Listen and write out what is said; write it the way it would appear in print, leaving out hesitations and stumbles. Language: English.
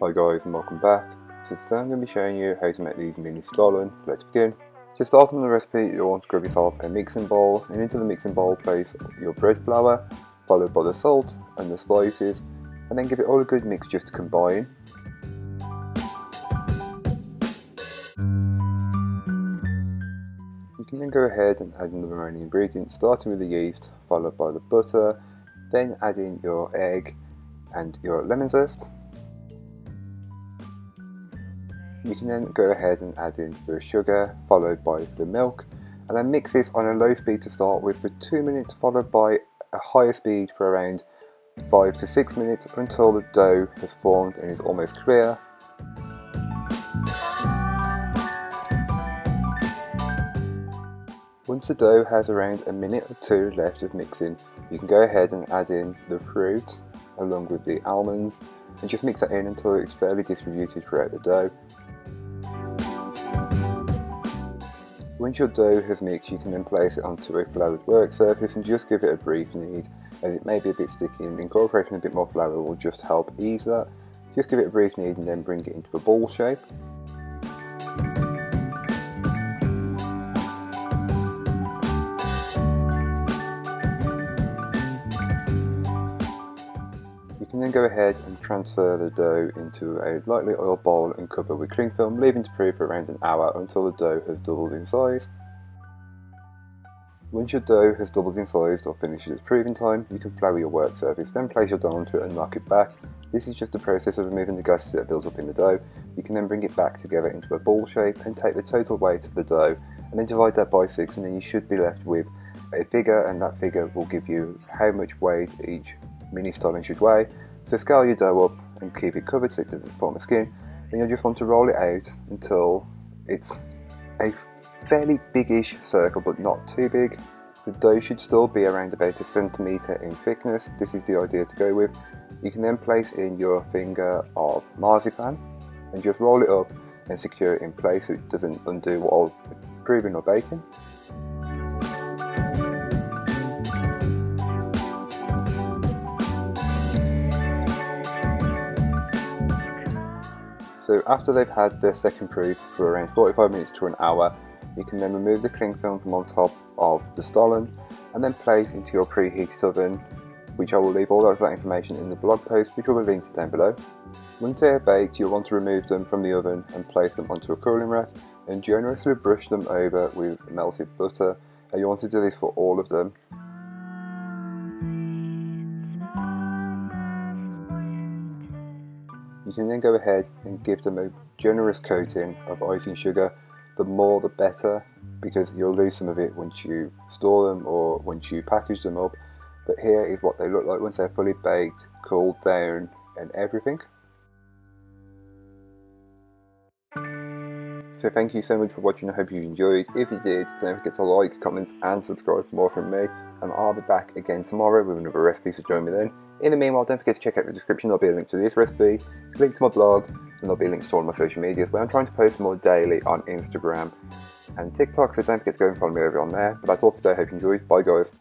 Hi guys and welcome back. So today I'm going to be showing you how to make these mini Stollen. Let's begin. To start on the recipe, you'll want to grab yourself a mixing bowl, and into the mixing bowl place your bread flour, followed by the salt and the spices, and then give it all a good mix just to combine. You can then go ahead and add in the remaining ingredients, starting with the yeast, followed by the butter, then add in your egg and your lemon zest. You can then go ahead and add in the sugar, followed by the milk, and then mix this on a low speed to start with for 2 minutes, followed by a higher speed for around 5 to 6 minutes until the dough has formed and is almost clear. Once the dough has around a minute or two left of mixing, you can go ahead and add in the fruit along with the almonds and just mix that in until it's fairly distributed throughout the dough. Once your dough has mixed, you can then place it onto a floured work surface and just give it a brief knead, as it may be a bit sticky and incorporating a bit more flour will just help ease that. Just give it a brief knead and then bring it into a ball shape. You can then go ahead and transfer the dough into a lightly oiled bowl and cover with cling film, leaving to prove for around an hour until the dough has doubled in size. Once your dough has doubled in size or finishes its proving time, you can flour your work surface, then place your dough onto it and knock it back. This is just a process of removing the gases that built up in the dough. You can then bring it back together into a ball shape and take the total weight of the dough and then divide that by 6, and then you should be left with a figure, and that figure will give you how much weight each mini Stollen should weigh. So scale your dough up and keep it covered so it doesn't form a skin. Then you'll just want to roll it out until it's a fairly biggish circle, but not too big. The dough should still be around about 1 centimetre in thickness. This is the idea to go with. You can then place in your finger of marzipan and just roll it up and secure it in place so it doesn't undo while proving or baking. So after they've had their second proof for around 45 minutes to an hour, you can then remove the cling film from on top of the Stollen and then place into your preheated oven, which I will leave all of that information in the blog post, which will be linked down below. Once they are baked, you'll want to remove them from the oven and place them onto a cooling rack and generously brush them over with melted butter. And you want to do this for all of them. You can then go ahead and give them a generous coating of icing sugar. The more the better, because you'll lose some of it once you store them or once you package them up. But here is what they look like once they're fully baked, cooled down and everything. So thank you so much for watching. I hope you enjoyed. If you did, don't forget to like, comment and subscribe for more from me, and I'll be back again tomorrow with another recipe, so join me then. In the meanwhile, don't forget to check out the description. There'll be a link to this recipe, a link to my blog, and there'll be links to all my social medias where I'm trying to post more daily on Instagram and TikTok, so don't forget to go and follow me over on there. But that's all for today. I hope you enjoyed. Bye guys.